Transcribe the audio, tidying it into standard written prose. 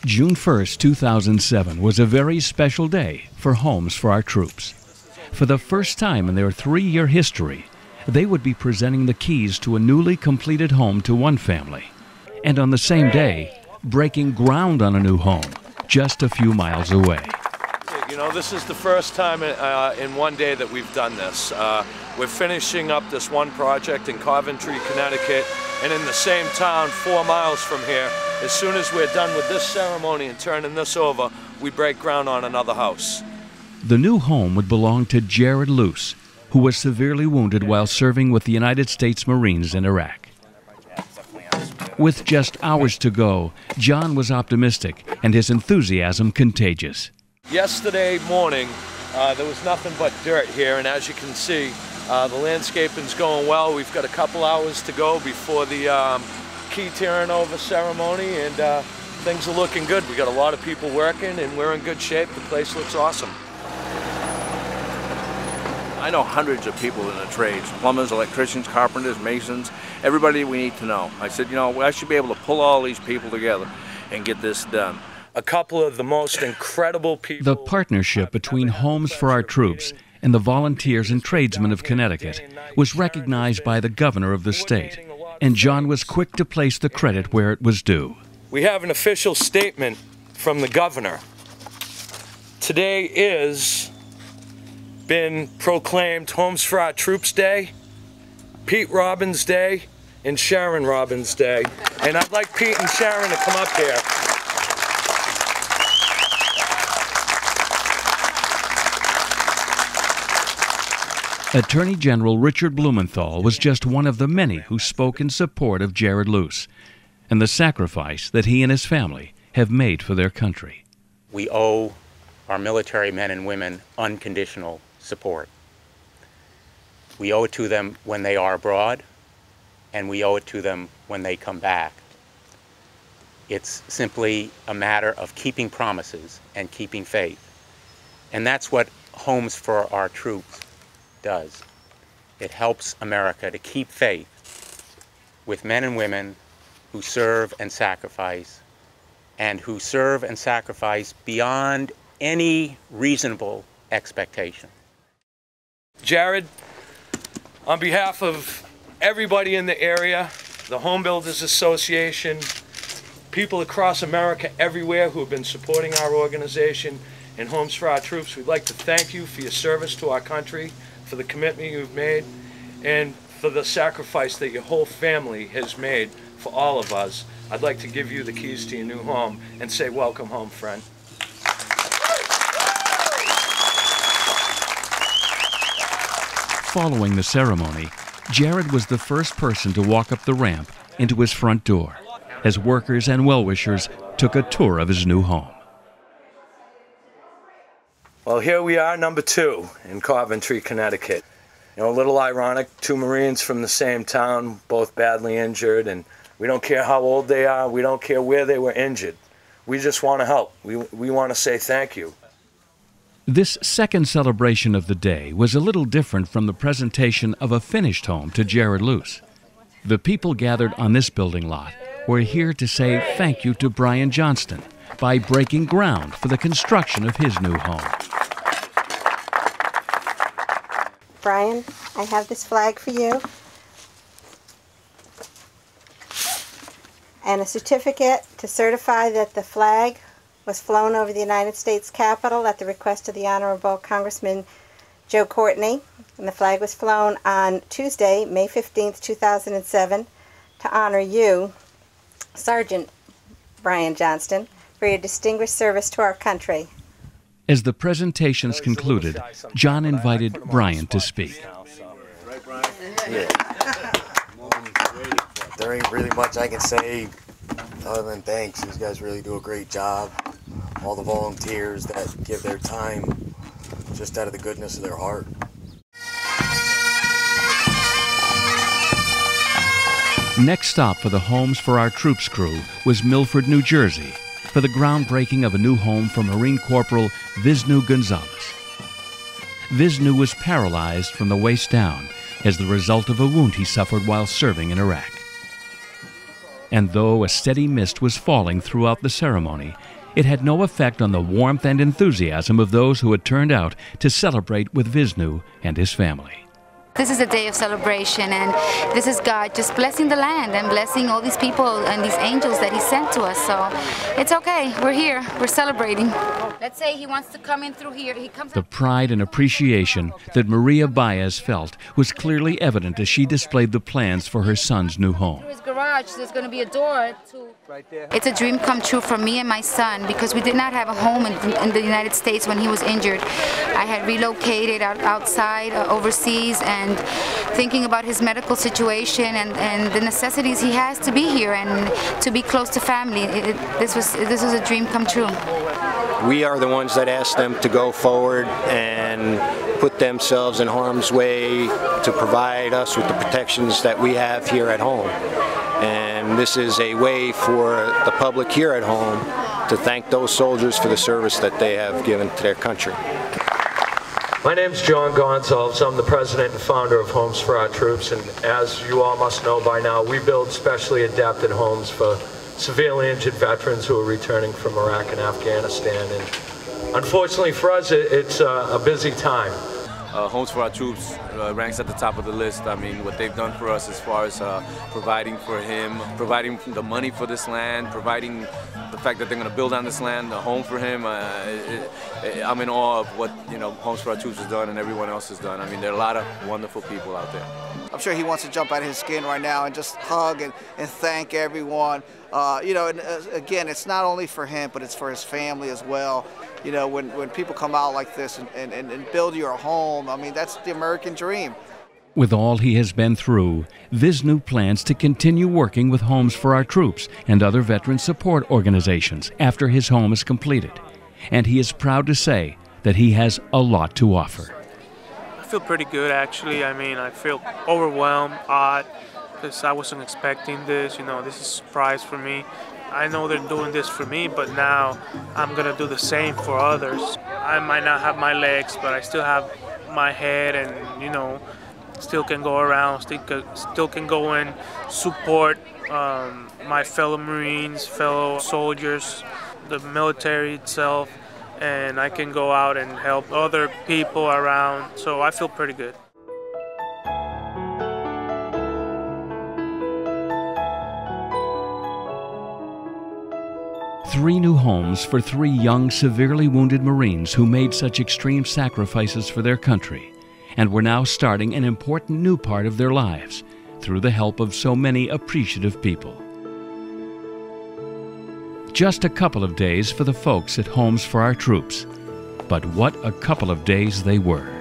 June 1st, 2007 was a very special day for Homes for Our Troops. For the first time in their 3-year history, they would be presenting the keys to a newly completed home to one family. And on the same day, breaking ground on a new home just a few miles away. You know, this is the first time in one day that we've done this. We're finishing up this one project in Coventry, Connecticut, and in the same town 4 miles from here. As soon as we're done with this ceremony and turning this over, we break ground on another house. The new home would belong to Jared Luce, who was severely wounded while serving with the United States Marines in Iraq. With just hours to go, John was optimistic and his enthusiasm contagious. Yesterday morning, there was nothing but dirt here, and as you can see, the landscaping's going well. We've got a couple hours to go before the key tearing over ceremony, and things are looking good. We got a lot of people working, and we're in good shape. The place looks awesome. I know hundreds of people in the trades, plumbers, electricians, carpenters, masons, everybody we need to know. I said, you know, I should be able to pull all these people together and get this done. A couple of the most incredible people. The partnership between Homes for Our Troops and the volunteers and tradesmen of Connecticut was recognized by the governor of the state, and John was quick to place the credit where it was due. We have an official statement from the governor. Today is been proclaimed Homes for Our Troops Day, Pete Robbins Day, and Sharon Robbins Day. And I'd like Pete and Sharon to come up here. Attorney General Richard Blumenthal was just one of the many who spoke in support of Jared Luce and the sacrifice that he and his family have made for their country. We owe our military men and women unconditional support. We owe it to them when they are abroad, and we owe it to them when they come back. It's simply a matter of keeping promises and keeping faith. And that's what Homes for Our Troops does. It helps America to keep faith with men and women who serve and sacrifice, and who serve and sacrifice beyond any reasonable expectation. Jared, on behalf of everybody in the area, the Home Builders Association, people across America everywhere who have been supporting our organization and Homes for Our Troops, we'd like to thank you for your service to our country, for the commitment you've made, and for the sacrifice that your whole family has made for all of us. I'd like to give you the keys to your new home and say welcome home, friend. Following the ceremony, Jared was the first person to walk up the ramp into his front door as workers and well-wishers took a tour of his new home. Well, here we are, number 2 in Coventry, Connecticut. You know, a little ironic, 2 Marines from the same town, both badly injured, and we don't care how old they are, we don't care where they were injured. We just want to help. We want to say thank you. This second celebration of the day was a little different from the presentation of a finished home to Jared Luce. The people gathered on this building lot were here to say thank you to Brian Johnston by breaking ground for the construction of his new home. Brian, I have this flag for you and a certificate to certify that the flag was flown over the United States Capitol at the request of the Honorable Congressman Joe Courtney. And the flag was flown on Tuesday, May 15th, 2007, to honor you, Sergeant Brian Johnston, for your distinguished service to our country. As the presentations concluded, John invited Brian to speak. Right, Brian? Yeah. There ain't really much I can say other than thanks. These guys really do a great job. All the volunteers that give their time just out of the goodness of their heart. Next stop for the Homes for Our Troops crew was Milford, New Jersey, for the groundbreaking of a new home for Marine Corporal Visnu Gonzalez. Visnu was paralyzed from the waist down as the result of a wound he suffered while serving in Iraq. And though a steady mist was falling throughout the ceremony, it had no effect on the warmth and enthusiasm of those who had turned out to celebrate with Vishnu and his family. This is a day of celebration, and this is God just blessing the land and blessing all these people and these angels that He sent to us. So it's okay. We're here. We're celebrating. Let's say He wants to come in through here. He comes. The pride and appreciation that Maria Baez felt was clearly evident as she displayed the plans for her son's new home. Through his garage, there's going to be a door to. Right there. It's a dream come true for me and my son, because we did not have a home in the United States when he was injured. I had relocated outside, overseas, and thinking about his medical situation and the necessities he has to be here and to be close to family. This was a dream come true. We are the ones that asked them to go forward and put themselves in harm's way to provide us with the protections that we have here at home. And this is a way for the public here at home to thank those soldiers for the service that they have given to their country. My name's John Gonsalves. I'm the president and founder of Homes for Our Troops, and as you all must know by now, we build specially adapted homes for severely injured veterans who are returning from Iraq and Afghanistan. And unfortunately for us, it's a busy time. Homes for Our Troops ranks at the top of the list. I mean, what they've done for us as far as providing for him, providing the money for this land, providing the fact that they're going to build on this land a home for him. I'm in awe of what Homes for Our Troops has done and everyone else has done. I mean, there are a lot of wonderful people out there. I'm sure he wants to jump out of his skin right now and just hug and thank everyone. And again, it's not only for him, but it's for his family as well. You know, when people come out like this and build you a home, I mean, that's the American dream. With all he has been through, Vishnu plans to continue working with Homes for Our Troops and other veteran support organizations after his home is completed. And he is proud to say that he has a lot to offer. I feel pretty good, actually. I mean, I feel overwhelmed, odd, because I wasn't expecting this. This is a surprise for me. I know they're doing this for me, but now I'm going to do the same for others. I might not have my legs, but I still have my head and, still can go around, still can go and support my fellow Marines, fellow soldiers, the military itself, and I can go out and help other people around, so I feel pretty good. Three new homes for three young, severely wounded Marines who made such extreme sacrifices for their country and were now starting an important new part of their lives through the help of so many appreciative people. Just a couple of days for the folks at Homes for Our Troops, but what a couple of days they were.